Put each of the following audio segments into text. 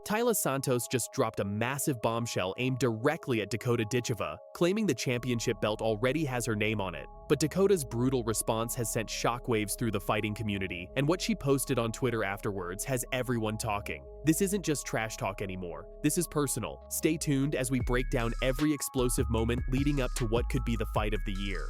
Taila Santos just dropped a massive bombshell aimed directly at Dakota Ditcheva, claiming the championship belt already has her name on it. But Dakota's brutal response has sent shockwaves through the fighting community, and what she posted on Twitter afterwards has everyone talking. This isn't just trash talk anymore. This is personal. Stay tuned as we break down every explosive moment leading up to what could be the fight of the year.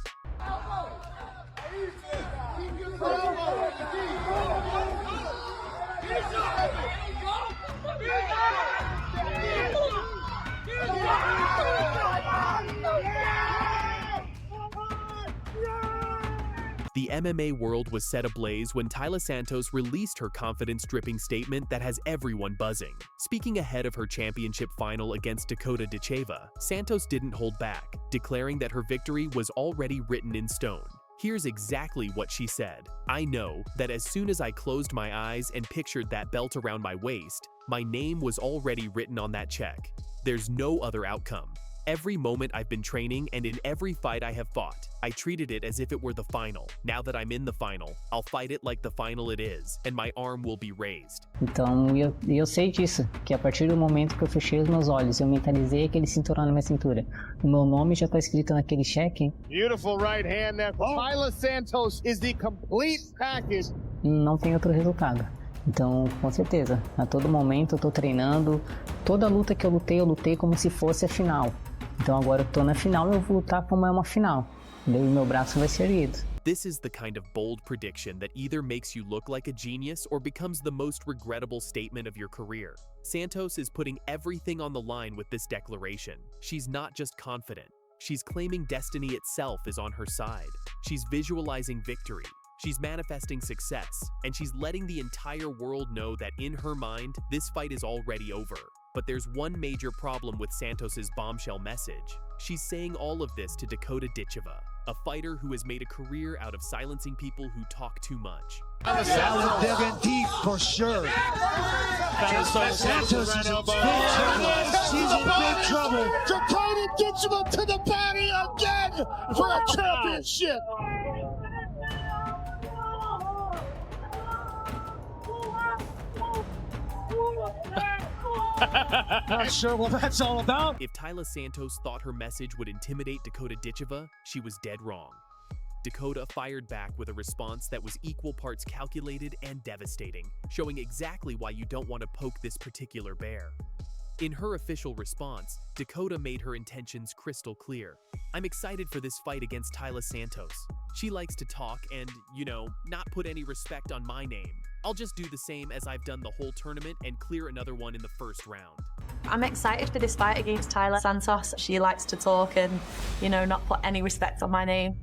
The MMA world was set ablaze when Taila Santos released her confidence-dripping statement that has everyone buzzing. Speaking ahead of her championship final against Dakota Ditcheva, Santos didn't hold back, declaring that her victory was already written in stone. Here's exactly what she said. "I know that as soon as I closed my eyes and pictured that belt around my waist, my name was already written on that check. There's no other outcome. Every moment I've been training and in every fight I have fought, I treated it as if it were the final. Now that I'm in the final, I'll fight it like the final it is, and my arm will be raised." Então, eu sei disso, que a partir do momento que eu fechei os meus olhos, eu mentalizei aquele cinturão na minha cintura. O meu nome já está escrito naquele cheque. Beautiful right hand there. Taila Santos is the complete package. Não tem outro resultado. Então, com certeza, a todo momento eu tô treinando. Toda luta que eu lutei como se fosse a final. Então agora eu tô na final, eu vou lutar como é uma final. Daí meu braço vai ser erguido. This is the kind of bold prediction that either makes you look like a genius or becomes the most regrettable statement of your career. Santos is putting everything on the line with this declaration. She's not just confident. She's claiming destiny itself is on her side. She's visualizing victory. She's manifesting success. And she's letting the entire world know that in her mind, this fight is already over. But there's one major problem with Santos's bombshell message. She's saying all of this to Dakota Ditcheva, a fighter who has made a career out of silencing people who talk too much. That was digging deep for sure. Santos is in big trouble. She's in big trouble. Dakota Ditcheva to the body again for a championship. Not sure what that's all about. If Taila Santos thought her message would intimidate Dakota Ditcheva, she was dead wrong. Dakota fired back with a response that was equal parts calculated and devastating, showing exactly why you don't want to poke this particular bear. In her official response, Dakota made her intentions crystal clear. "I'm excited for this fight against Taila Santos. She likes to talk and, not put any respect on my name. I'll just do the same as I've done the whole tournament and clear another one in the first round." I'm excited for this fight against Taila Santos. She likes to talk and, not put any respect on my name.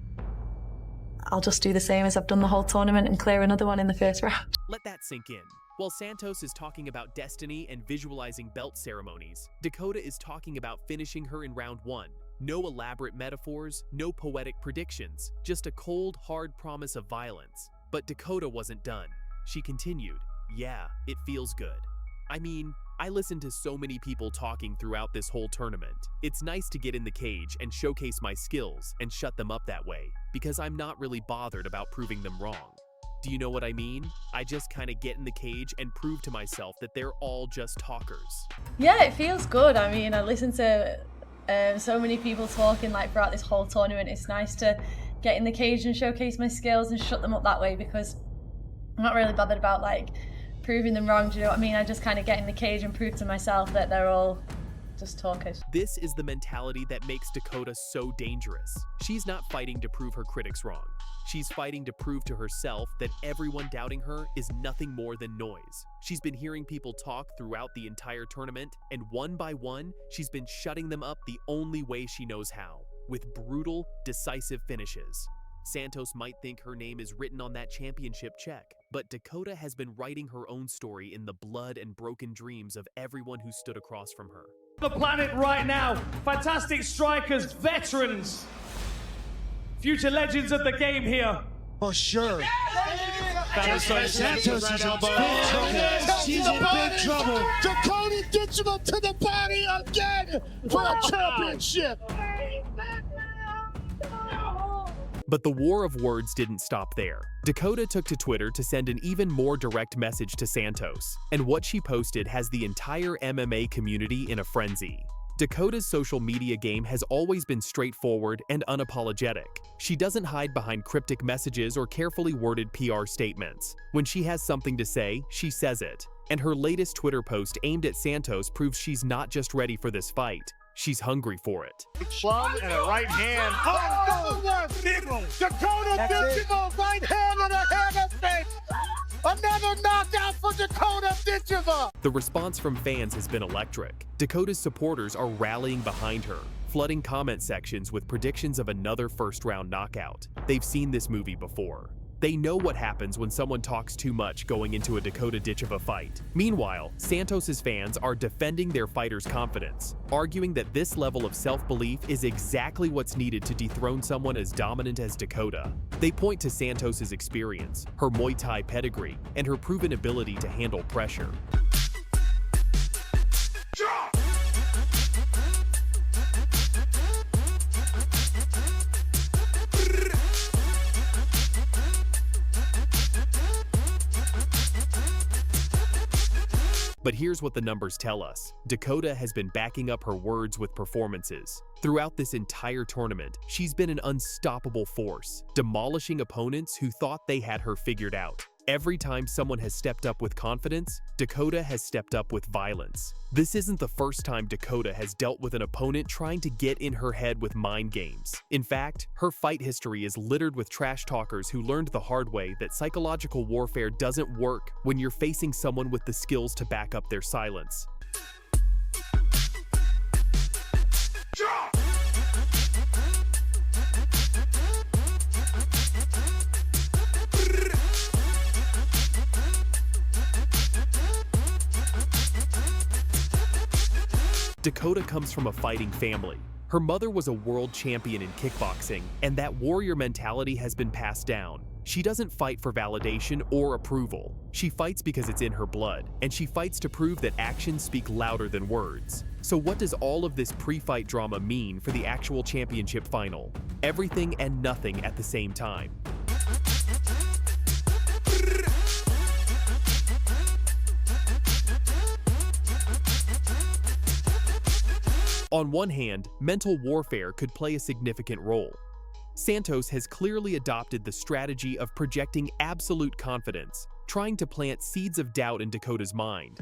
I'll just do the same as I've done the whole tournament and clear another one in the first round. Let that sink in. While Santos is talking about destiny and visualizing belt ceremonies, Dakota is talking about finishing her in round one. No elaborate metaphors, no poetic predictions, just a cold, hard promise of violence. But Dakota wasn't done. She continued, "Yeah, it feels good. I mean, I listened to so many people talking throughout this whole tournament. It's nice to get in the cage and showcase my skills and shut them up that way, because I'm not really bothered about proving them wrong. Do you know what I mean? I just kind of get in the cage and prove to myself that they're all just talkers." Yeah, it feels good. I mean, I listened to so many people talking throughout this whole tournament. It's nice to get in the cage and showcase my skills and shut them up that way, because I'm not really bothered about proving them wrong. Do you know what I mean? I just kind of get in the cage and prove to myself that they're all just talkers. This is the mentality that makes Dakota so dangerous. She's not fighting to prove her critics wrong. She's fighting to prove to herself that everyone doubting her is nothing more than noise. She's been hearing people talk throughout the entire tournament, and one by one, she's been shutting them up the only way she knows how, with brutal, decisive finishes. Santos might think her name is written on that championship check, but Dakota has been writing her own story in the blood and broken dreams of everyone who stood across from her. The planet right now, fantastic strikers, veterans, future legends of the game here. For sure. Santos is in big trouble. She's in big trouble. Dakota Ditcheva to the body again for a championship. But the war of words didn't stop there. Dakota took to Twitter to send an even more direct message to Santos, and what she posted has the entire MMA community in a frenzy. Dakota's social media game has always been straightforward and unapologetic. She doesn't hide behind cryptic messages or carefully worded PR statements. When she has something to say, she says it. And her latest Twitter post aimed at Santos proves she's not just ready for this fight, she's hungry for it. Plum and a right hand. Oh, Dakota Ditcheva, right hand and a hand of face. Another knockout for Dakota Ditcheva. The response from fans has been electric. Dakota's supporters are rallying behind her, flooding comment sections with predictions of another first-round knockout. They've seen this movie before. They know what happens when someone talks too much going into a Dakota Ditcheva fight. Meanwhile, Santos's fans are defending their fighter's confidence, arguing that this level of self-belief is exactly what's needed to dethrone someone as dominant as Dakota. They point to Santos's experience, her Muay Thai pedigree, and her proven ability to handle pressure. But here's what the numbers tell us. Dakota has been backing up her words with performances. Throughout this entire tournament, she's been an unstoppable force, demolishing opponents who thought they had her figured out. Every time someone has stepped up with confidence, Dakota has stepped up with violence. This isn't the first time Dakota has dealt with an opponent trying to get in her head with mind games. In fact, her fight history is littered with trash talkers who learned the hard way that psychological warfare doesn't work when you're facing someone with the skills to back up their silence. Dakota comes from a fighting family. Her mother was a world champion in kickboxing, and that warrior mentality has been passed down. She doesn't fight for validation or approval. She fights because it's in her blood, and she fights to prove that actions speak louder than words. So what does all of this pre-fight drama mean for the actual championship final? Everything and nothing at the same time. On one hand, mental warfare could play a significant role. Santos has clearly adopted the strategy of projecting absolute confidence, trying to plant seeds of doubt in Dakota's mind.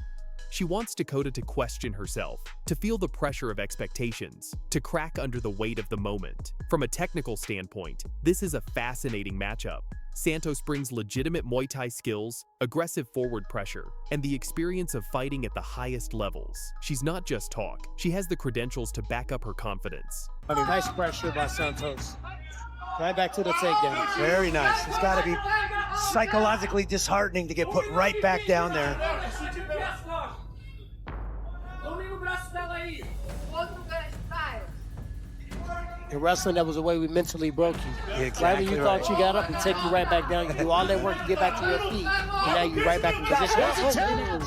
She wants Dakota to question herself, to feel the pressure of expectations, to crack under the weight of the moment. From a technical standpoint, this is a fascinating matchup. Santos brings legitimate Muay Thai skills, aggressive forward pressure, and the experience of fighting at the highest levels. She's not just talk, she has the credentials to back up her confidence. Nice pressure by Santos. Right back to the takedown. Very nice. It's got to be psychologically disheartening to get put right back down there. In wrestling, that was the way we mentally broke you. Exactly right when you thought you got up and take you right back down, you do all that work to get back to your feet, and now you're right back in position.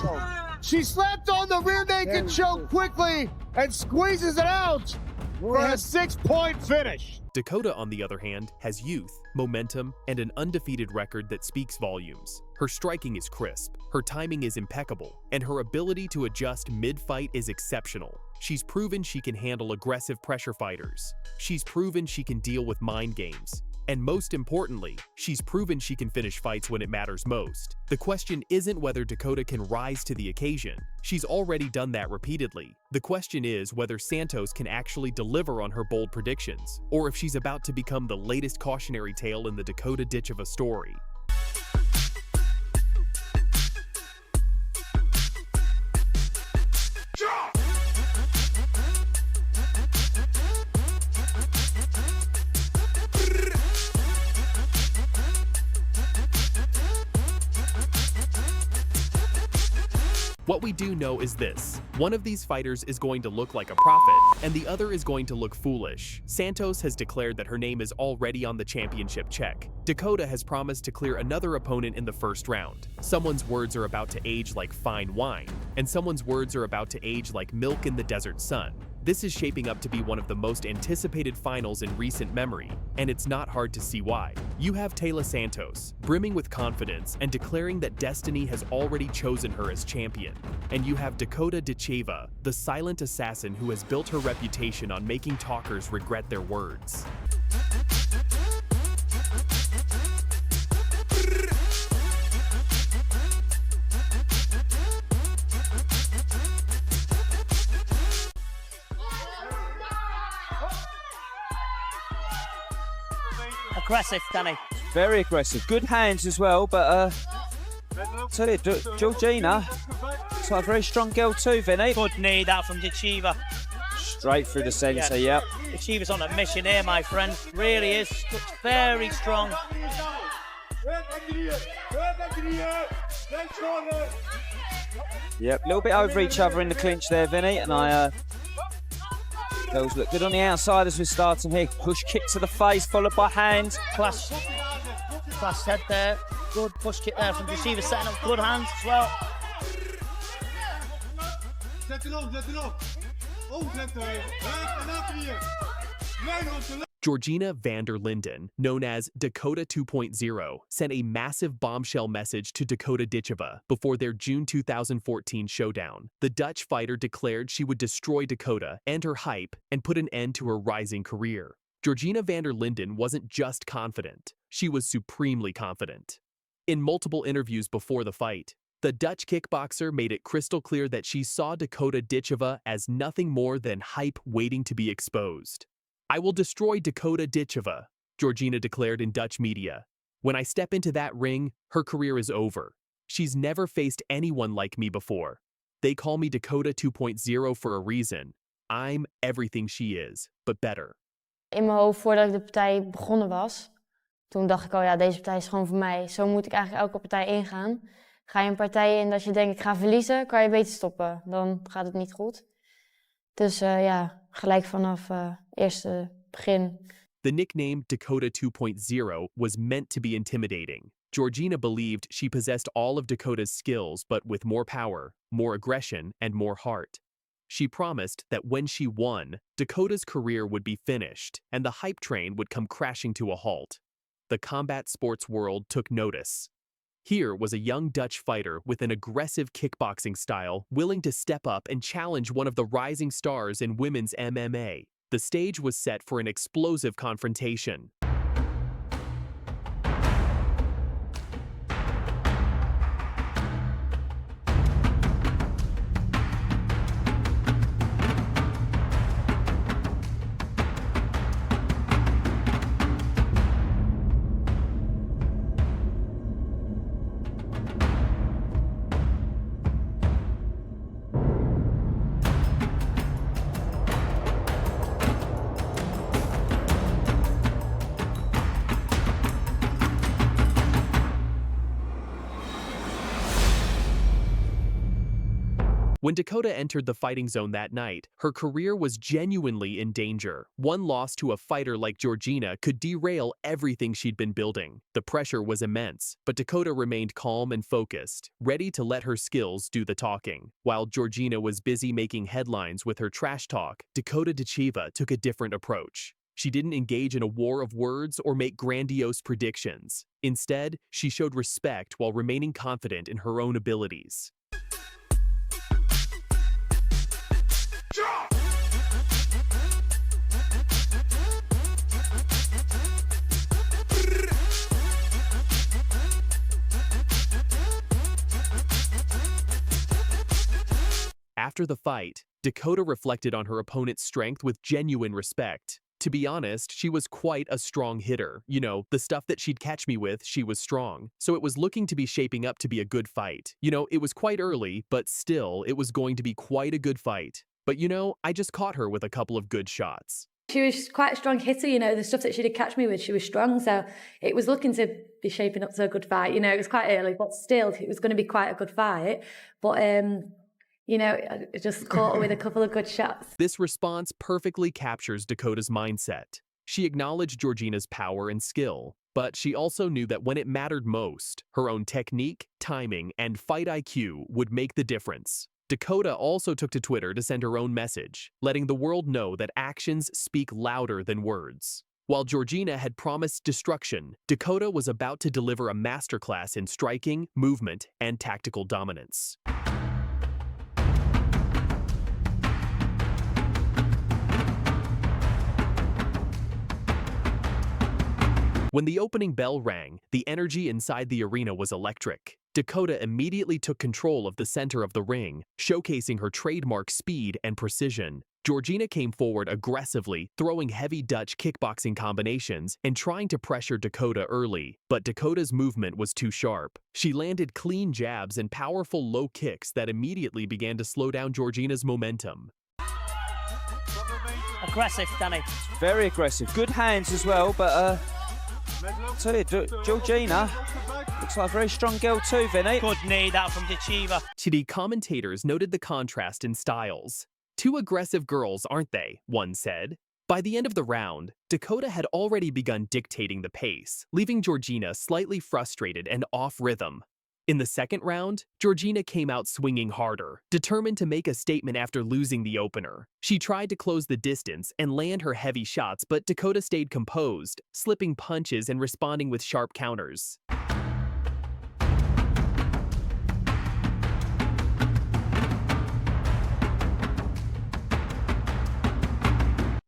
She slapped on the rear naked choke quickly and squeezes it out for a 6-point finish. Dakota, on the other hand, has youth, momentum, and an undefeated record that speaks volumes. Her striking is crisp, her timing is impeccable, and her ability to adjust mid-fight is exceptional. She's proven she can handle aggressive pressure fighters. She's proven she can deal with mind games. And most importantly, she's proven she can finish fights when it matters most. The question isn't whether Dakota can rise to the occasion. She's already done that repeatedly. The question is whether Santos can actually deliver on her bold predictions, or if she's about to become the latest cautionary tale in the Dakota Ditcheva story. What we do know is this: one of these fighters is going to look like a prophet, and the other is going to look foolish. Santos has declared that her name is already on the championship check. Dakota has promised to clear another opponent in the first round. Someone's words are about to age like fine wine, and someone's words are about to age like milk in the desert sun. This is shaping up to be one of the most anticipated finals in recent memory, and it's not hard to see why. You have Taila Santos, brimming with confidence and declaring that destiny has already chosen her as champion. And you have Dakota Ditcheva, the silent assassin who has built her reputation on making talkers regret their words. Aggressive, Danny. Very aggressive. Good hands as well, but tell you, Georgina, it's like a very strong girl too, Vinny. Good knee that from Ditcheva. Straight through the centre, yep. Ditcheva's on a mission here, my friend. Really is. Very strong. Yep, a little bit over each other in the clinch there, Vinny, and those look good on the outside as we're starting here. Push kick to the face, followed by hand. Class head there. Good push kick there from Ditcheva, setting up good hands as well. Georgina van der Linden, known as Dakota 2.0, sent a massive bombshell message to Dakota Ditcheva before their June 2014 showdown. The Dutch fighter declared she would destroy Dakota and her hype and put an end to her rising career. Georgina van der Linden wasn't just confident, she was supremely confident. In multiple interviews before the fight, the Dutch kickboxer made it crystal clear that she saw Dakota Ditcheva as nothing more than hype waiting to be exposed. "I will destroy Dakota Ditcheva," Georgina declared in Dutch media. "When I step into that ring, her career is over. She's never faced anyone like me before. They call me Dakota 2.0 for a reason. I'm everything she is, but better." In mijn hoofd, voordat ik de partij begonnen was, toen dacht ik al, ja, deze partij is gewoon voor mij. Zo moet ik eigenlijk elke partij ingaan. Ga je een partij in dat je denkt, ik ga verliezen, kan je beter stoppen. Dan gaat het niet goed. Dus ja, gelijk vanaf eerste begin. The nickname Dakota 2.0 was meant to be intimidating. Georgina believed she possessed all of Dakota's skills, but with more power, more aggression, and more heart. She promised that when she won, Dakota's career would be finished, and the hype train would come crashing to a halt. The combat sports world took notice. Here was a young Dutch fighter with an aggressive kickboxing style willing to step up and challenge one of the rising stars in women's MMA. The stage was set for an explosive confrontation. When Dakota entered the fighting zone that night, her career was genuinely in danger. One loss to a fighter like Georgina could derail everything she'd been building. The pressure was immense, but Dakota remained calm and focused, ready to let her skills do the talking. While Georgina was busy making headlines with her trash talk, Dakota Ditcheva took a different approach. She didn't engage in a war of words or make grandiose predictions. Instead, she showed respect while remaining confident in her own abilities. After the fight, Dakota reflected on her opponent's strength with genuine respect. To be honest, she was quite a strong hitter. You know, the stuff that she'd catch me with, she was strong. So it was looking to be shaping up to be a good fight. You know, it was quite early, but still, it was going to be quite a good fight. But you know, I just caught her with a couple of good shots. She was quite a strong hitter, you know, the stuff that she did catch me with, she was strong. So it was looking to be shaping up to a good fight. You know, it was quite early, but still, it was going to be quite a good fight. But, you know, I just caught her with a couple of good shots. This response perfectly captures Dakota's mindset. She acknowledged Georgina's power and skill, but she also knew that when it mattered most, her own technique, timing, and fight IQ would make the difference. Dakota also took to Twitter to send her own message, letting the world know that actions speak louder than words. While Georgina had promised destruction, Dakota was about to deliver a masterclass in striking, movement, and tactical dominance. When the opening bell rang, the energy inside the arena was electric. Dakota immediately took control of the center of the ring, showcasing her trademark speed and precision. Georgina came forward aggressively, throwing heavy Dutch kickboxing combinations and trying to pressure Dakota early, but Dakota's movement was too sharp. She landed clean jabs and powerful low kicks that immediately began to slow down Georgina's momentum. Aggressive, Danny. Very aggressive. Good hands as well, but tell you, Georgina looks like a very strong girl too, Vinny. Good knee, that from Ditcheva. The commentators noted the contrast in styles. Two aggressive girls, aren't they? One said. By the end of the round, Dakota had already begun dictating the pace, leaving Georgina slightly frustrated and off rhythm. In the second round, Georgina came out swinging harder, determined to make a statement after losing the opener. She tried to close the distance and land her heavy shots, but Dakota stayed composed, slipping punches and responding with sharp counters.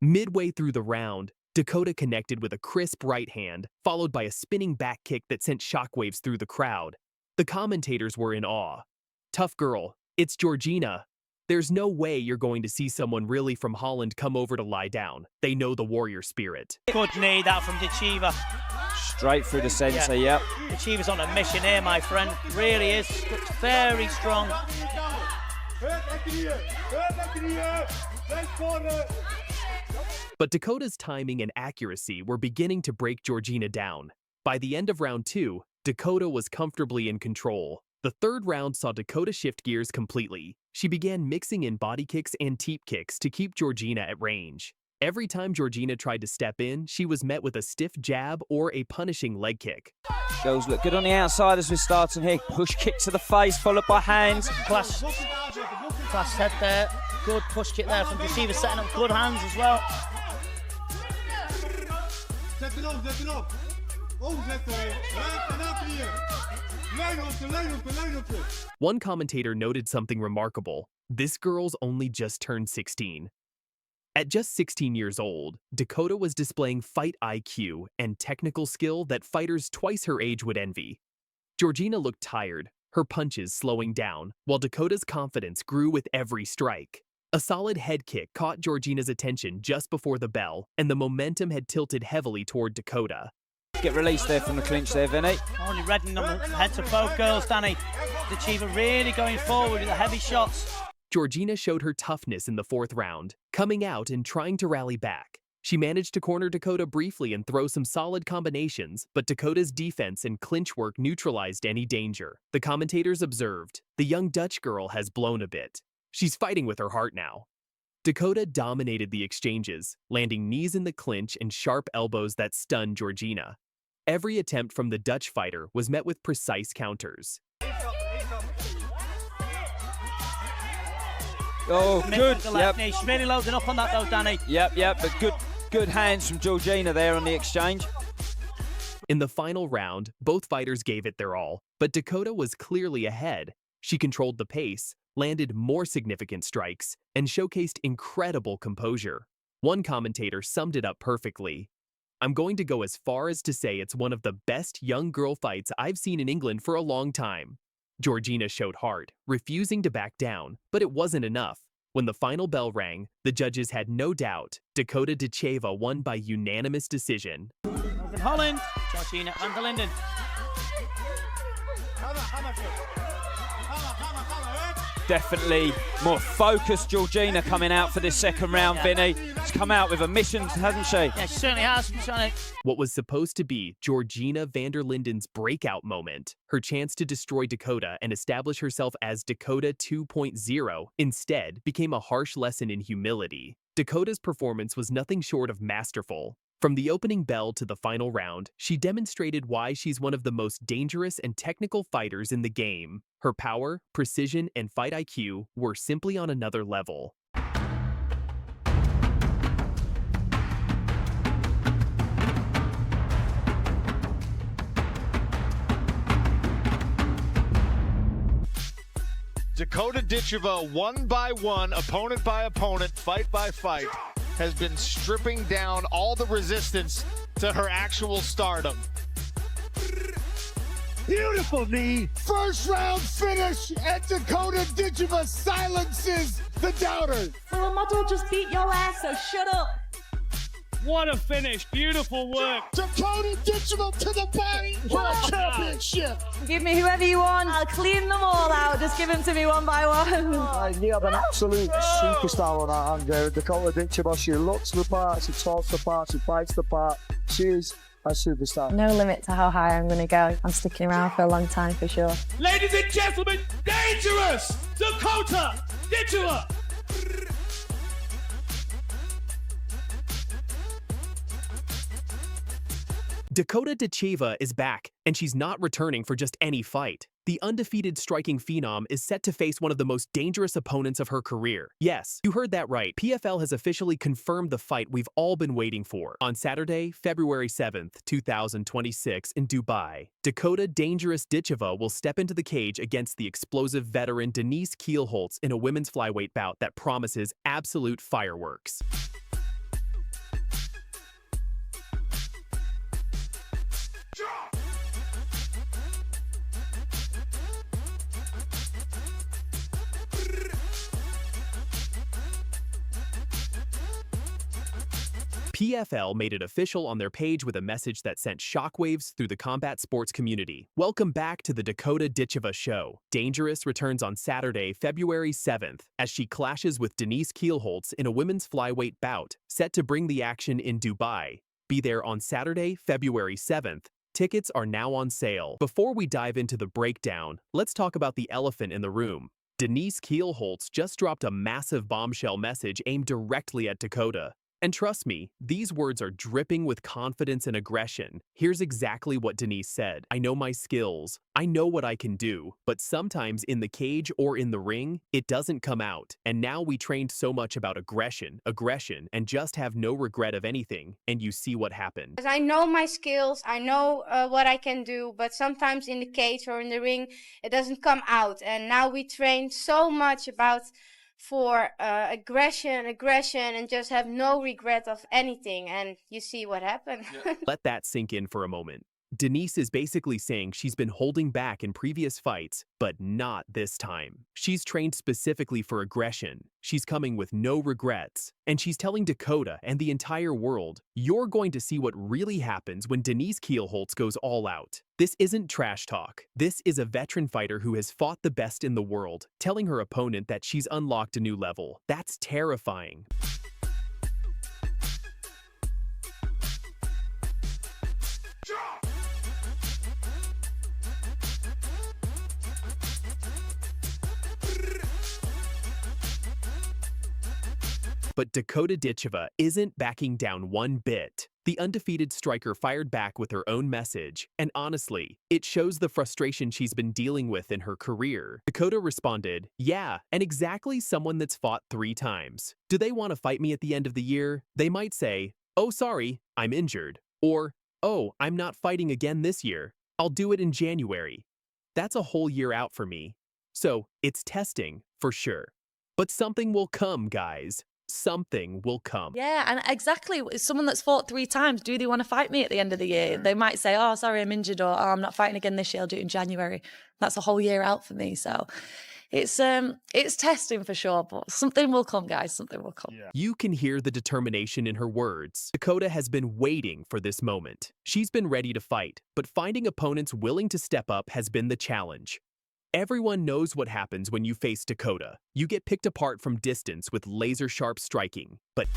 Midway through the round, Dakota connected with a crisp right hand, followed by a spinning back kick that sent shockwaves through the crowd. The commentators were in awe. Tough girl, it's Georgina. There's no way you're going to see someone really from Holland come over to lie down. They know the warrior spirit. Good knee, that from Ditcheva. Straight through the centre, yep. Ditcheva's on a mission here, my friend. Really is. Looks very strong. But Dakota's timing and accuracy were beginning to break Georgina down. By the end of round 2, Dakota was comfortably in control. The third round saw Dakota shift gears completely. She began mixing in body kicks and teep kicks to keep Georgina at range. Every time Georgina tried to step in, she was met with a stiff jab or a punishing leg kick. Girls look good on the outside as we're starting here. Push kick to the face, followed by hands. Class head there. Good push kick there from Ditcheva, setting up good hands as well. One commentator noted something remarkable. This girl's only just turned 16. At just 16 years old, Dakota was displaying fight IQ and technical skill that fighters twice her age would envy. Georgina looked tired, her punches slowing down, while Dakota's confidence grew with every strike. A solid head kick caught Georgina's attention just before the bell, and the momentum had tilted heavily toward Dakota. Get released there from the clinch there, Vinny. Only reddening on the heads of both girls, Danny. Ditcheva really going forward with the heavy shots. Georgina showed her toughness in the fourth round, coming out and trying to rally back. She managed to corner Dakota briefly and throw some solid combinations, but Dakota's defense and clinch work neutralized any danger. The commentators observed, the young Dutch girl has blown a bit. She's fighting with her heart now. Dakota dominated the exchanges, landing knees in the clinch and sharp elbows that stunned Georgina. Every attempt from the Dutch fighter was met with precise counters. Oh, good. Yep. She's really loading up on that though, Danny. Yep, but good hands from Georgina there on the exchange. In the final round, both fighters gave it their all, but Dakota was clearly ahead. She controlled the pace, landed more significant strikes, and showcased incredible composure. One commentator summed it up perfectly. I'm going to go as far as to say it's one of the best young girl fights I've seen in England for a long time. Georgina showed heart, refusing to back down, but it wasn't enough. When the final bell rang, the judges had no doubt Dakota Ditcheva won by unanimous decision. Northern Holland, Georgina Vanderlinden. Definitely more focused Georgina coming out for this second round, Vinny. She's come out with a mission, hasn't she? Yeah, she certainly has. What was supposed to be Georgina Vanderlinden's breakout moment, her chance to destroy Dakota and establish herself as Dakota 2.0, instead became a harsh lesson in humility. Dakota's performance was nothing short of masterful. From the opening bell to the final round, she demonstrated why she's one of the most dangerous and technical fighters in the game. Her power, precision, and fight IQ were simply on another level. Dakota Ditcheva, one by one, opponent by opponent, fight by fight, has been stripping down all the resistance to her actual stardom. Beautiful knee. First round finish, and Dakota Ditcheva silences the doubters. Well, a model just beat your ass, so shut up. What a finish. Beautiful work. Dakota Ditcheva to the body world championship. Give me whoever you want. I'll clean them all out. Just give them to me one by one. You have an absolute superstar on our hand there. Dakota Ditcheva, she looks the part, she talks the part, she fights the part. She's a superstar. No limit to how high I'm going to go. I'm sticking around for a long time for sure. Ladies and gentlemen, dangerous Dakota Ditcheva. Dakota Ditcheva is back, and she's not returning for just any fight. The undefeated striking phenom is set to face one of the most dangerous opponents of her career. Yes, you heard that right. PFL has officially confirmed the fight we've all been waiting for. On Saturday, February 7th, 2026 in Dubai, Dakota Dangerous Ditcheva will step into the cage against the explosive veteran Denise Keelholtz in a women's flyweight bout that promises absolute fireworks. PFL made it official on their page with a message that sent shockwaves through the combat sports community. Welcome back to the Dakota Ditcheva show. Dangerous returns on Saturday, February 7th, as she clashes with Denise Keelholtz in a women's flyweight bout, set to bring the action in Dubai. Be there on Saturday, February 7th. Tickets are now on sale. Before we dive into the breakdown, let's talk about the elephant in the room. Denise Keelholtz just dropped a massive bombshell message aimed directly at Dakota. And trust me, these words are dripping with confidence and aggression. Here's exactly what Denise said. "I know my skills. I know what I can do. But sometimes in the cage or in the ring, it doesn't come out. And now we trained so much about aggression, and just have no regret of anything. And you see what happened." I know my skills. I know what I can do. But sometimes in the cage or in the ring, it doesn't come out. And now we train so much about for aggression, and just have no regret of anything, and you see what happened. Let that sink in for a moment. Denise is basically saying she's been holding back in previous fights, but not this time. She's trained specifically for aggression. She's coming with no regrets. And she's telling Dakota and the entire world, you're going to see what really happens when Denise Keelholtz goes all out. This isn't trash talk. This is a veteran fighter who has fought the best in the world, telling her opponent that she's unlocked a new level. That's terrifying. But Dakota Ditcheva isn't backing down one bit. The undefeated striker fired back with her own message, and honestly, it shows the frustration she's been dealing with in her career. Dakota responded, "Yeah, and exactly someone that's fought 3 times. Do they want to fight me at the end of the year? They might say, 'Oh, sorry, I'm injured.' Or, 'Oh, I'm not fighting again this year. I'll do it in January.' That's a whole year out for me. So, it's testing, for sure. But something will come, guys. Something will come." Yeah, and exactly, someone that's fought 3 times, do they want to fight me at the end of the year? They might say, "Oh, sorry, I'm injured," or, "Oh, I'm not fighting again this year, I'll do it in January." That's a whole year out for me, so it's testing for sure, but something will come, guys, something will come. Yeah. You can hear the determination in her words. Dakota has been waiting for this moment. She's been ready to fight, but finding opponents willing to step up has been the challenge. Everyone knows what happens when you face Dakota. You get picked apart from distance with laser-sharp striking, but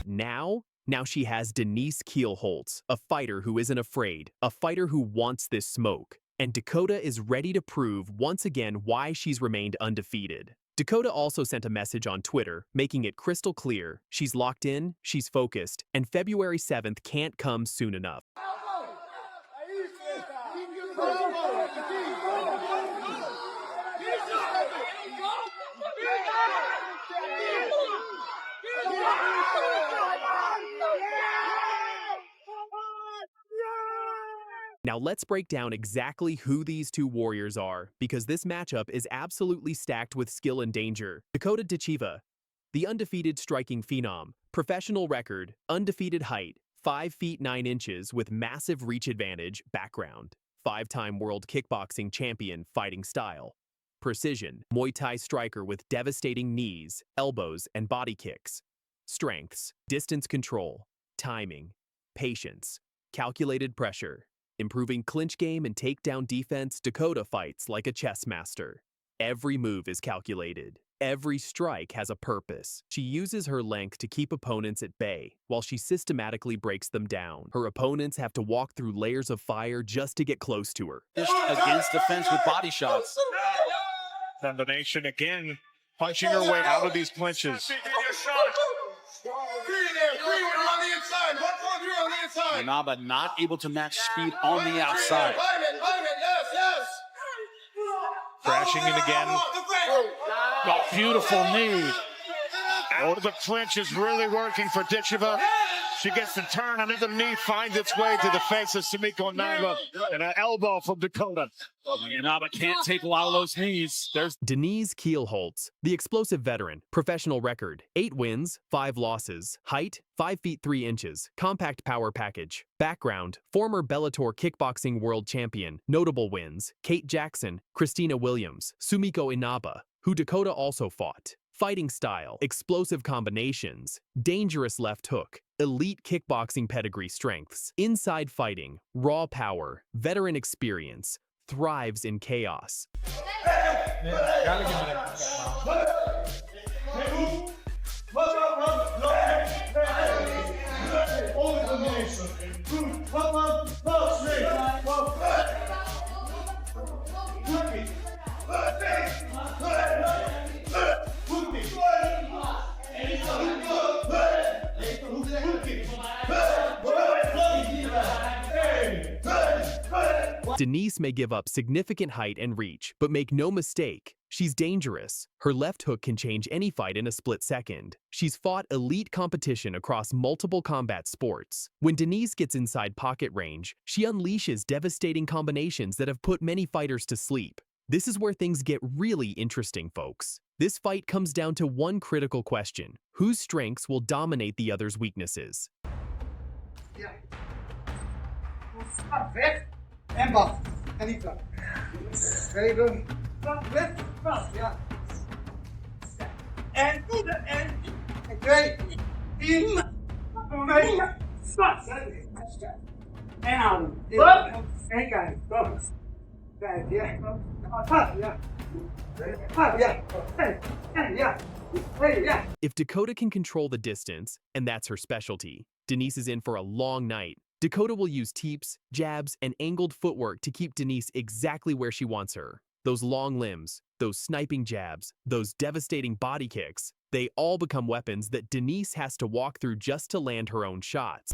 now she has Denise Keelholtz, a fighter who isn't afraid, a fighter who wants this smoke. And Dakota is ready to prove once again why she's remained undefeated. Dakota also sent a message on Twitter, making it crystal clear she's locked in, she's focused, and February 7th can't come soon enough. Now let's break down exactly who these two warriors are, because this matchup is absolutely stacked with skill and danger. Dakota Ditcheva, the undefeated striking phenom, professional record, undefeated height, 5 feet 9 inches with massive reach advantage, background, 5-time world kickboxing champion fighting style, precision, Muay Thai striker with devastating knees, elbows, and body kicks, strengths, distance control, timing, patience, calculated pressure. Improving clinch game and takedown defense, Dakota fights like a chess master. Every move is calculated. Every strike has a purpose. She uses her length to keep opponents at bay, while she systematically breaks them down. Her opponents have to walk through layers of fire just to get close to her. Against defense with body shots. Combination again, punching her way out of these clinches. Inaba not able to match speed on the outside. Crashing in again. Oh, beautiful knee. Oh, the clinch is really working for Ditcheva. She gets the turn under the knee, finds its way to the face of Sumiko Inaba, and an elbow from Dakota. Inaba can't take a lot of those knees. There's Denise Keelholtz, the explosive veteran, professional record, 8 wins, 5 losses, height, 5 feet 3 inches, compact power package, background, former Bellator kickboxing world champion, notable wins, Kate Jackson, Christina Williams, Sumiko Inaba, who Dakota also fought. Fighting style, explosive combinations, dangerous left hook, elite kickboxing pedigree strengths, inside fighting, raw power, veteran experience, thrives in chaos. Denise may give up significant height and reach, but make no mistake, she's dangerous. Her left hook can change any fight in a split second. She's fought elite competition across multiple combat sports. When Denise gets inside pocket range, she unleashes devastating combinations that have put many fighters to sleep. This is where things get really interesting, folks. This fight comes down to one critical question: whose strengths will dominate the other's weaknesses? Yeah. And buff. Anytime. Very good. Lift. Yeah. And good. And great. In. And out. And guys. Go. Bad. Yeah. Top. Yeah. Top. Yeah. Hey. Yeah. Hey. Yeah. If Dakota can control the distance, and that's her specialty, Denise is in for a long night. Dakota will use teeps, jabs, and angled footwork to keep Denise exactly where she wants her. Those long limbs, those sniping jabs, those devastating body kicks, they all become weapons that Denise has to walk through just to land her own shots.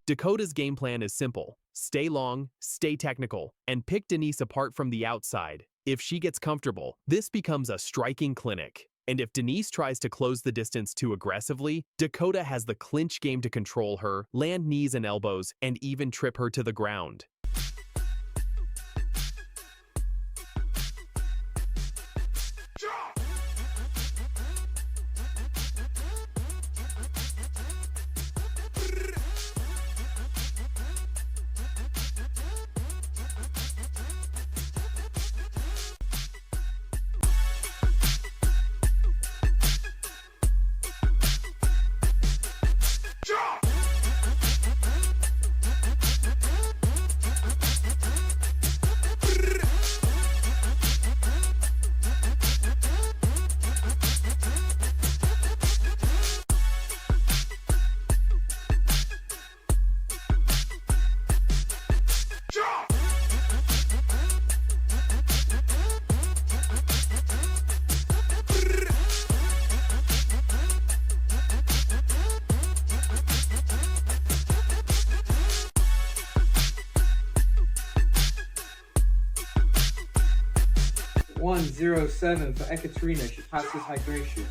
Dakota's game plan is simple: stay long, stay technical, and pick Denise apart from the outside. If she gets comfortable, this becomes a striking clinic. And if Denise tries to close the distance too aggressively, Dakota has the clinch game to control her, land knees and elbows, and even trip her to the ground. 107 for Ekaterina. She passes hydration.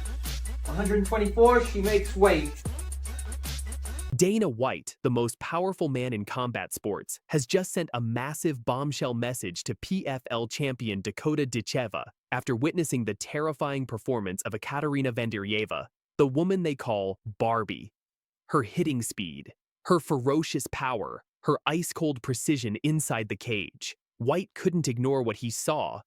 124, she makes weight. Dana White, the most powerful man in combat sports, has just sent a massive bombshell message to PFL champion Dakota Ditcheva after witnessing the terrifying performance of Ekaterina Vanderva, the woman they call Barbie. Her hitting speed, her ferocious power, her ice-cold precision inside the cage. White couldn't ignore what he saw.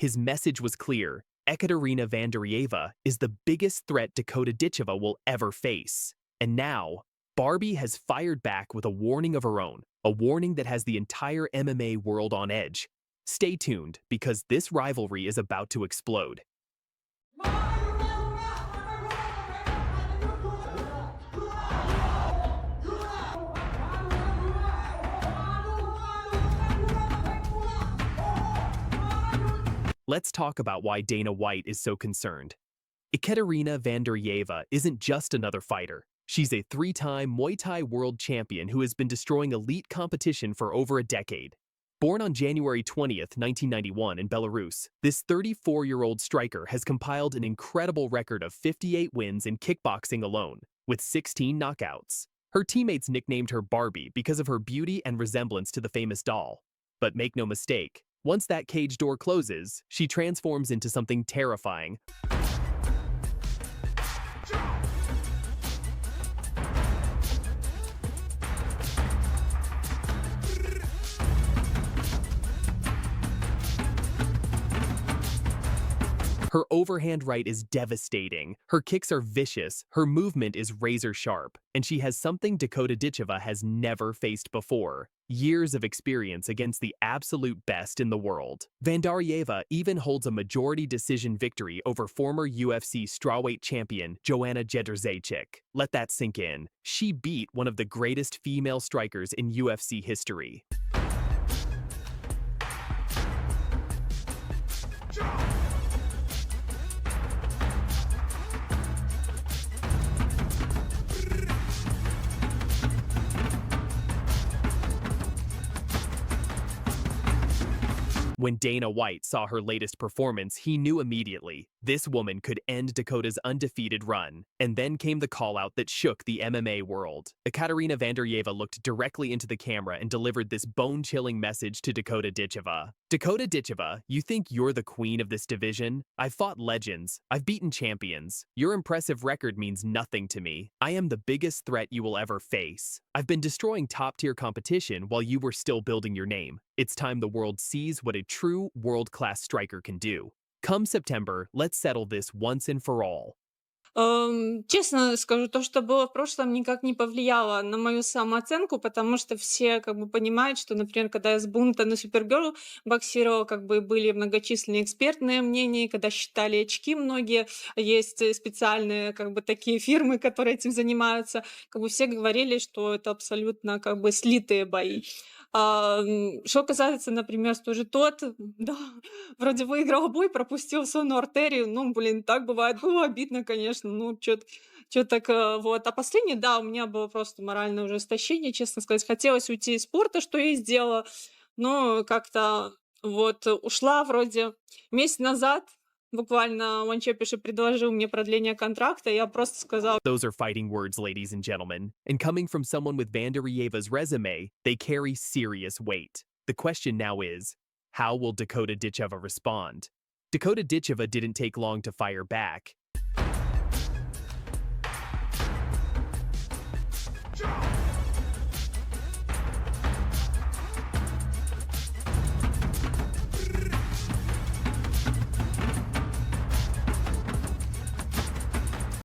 His message was clear. Ekaterina Vanderva is the biggest threat Dakota Ditcheva will ever face. And now, Barbie has fired back with a warning of her own, a warning that has the entire MMA world on edge. Stay tuned, because this rivalry is about to explode. Let's talk about why Dana White is so concerned. Ekaterina Vanderva isn't just another fighter. She's a three-time Muay Thai world champion who has been destroying elite competition for over a decade. Born on January 20th, 1991 in Belarus, this 34-year-old striker has compiled an incredible record of 58 wins in kickboxing alone, with 16 knockouts. Her teammates nicknamed her Barbie because of her beauty and resemblance to the famous doll. But make no mistake, once that cage door closes, she transforms into something terrifying. Her overhand right is devastating, her kicks are vicious, her movement is razor sharp, and she has something Dakota Ditcheva has never faced before: years of experience against the absolute best in the world. Vanderva even holds a majority decision victory over former UFC strawweight champion Joanna Jedrzejczyk. Let that sink in. She beat one of the greatest female strikers in UFC history. When Dana White saw her latest performance, he knew immediately this woman could end Dakota's undefeated run. And then came the call-out that shook the MMA world. Ekaterina Vanderva looked directly into the camera and delivered this bone-chilling message to Dakota Ditcheva. Dakota Ditcheva, you think you're the queen of this division? I've fought legends. I've beaten champions. Your impressive record means nothing to me. I am the biggest threat you will ever face. I've been destroying top-tier competition while you were still building your name. It's time the world sees what a true world-class striker can do. Come September, let's settle this once and for all. Честно скажу, то, что было в прошлом, никак не повлияло на мою самооценку, потому что все как бы понимают, что, например, когда я с бунта на Супергерл боксировала, как бы были многочисленные экспертные мнения, когда считали очки многие, есть специальные как бы такие фирмы, которые этим занимаются, как бы все говорили, что это абсолютно как бы слитые бои. Что касается, например, тоже тот, да, вроде выиграл бой, пропустил сонную артерию, ну, блин, так бывает, было обидно, конечно, ну, чё так, вот. А последний, да, у меня было просто моральное уже истощение, честно сказать, хотелось уйти из спорта, что я и сделала, но как-то вот ушла вроде месяц назад, буквально One Championship предложил мне продление контракта, я просто сказала... Those are fighting words, ladies and gentlemen. And coming from someone with Vanderva's resume, they carry serious weight. The question now is, how will Dakota Ditcheva respond? Dakota Ditcheva didn't take long to fire back.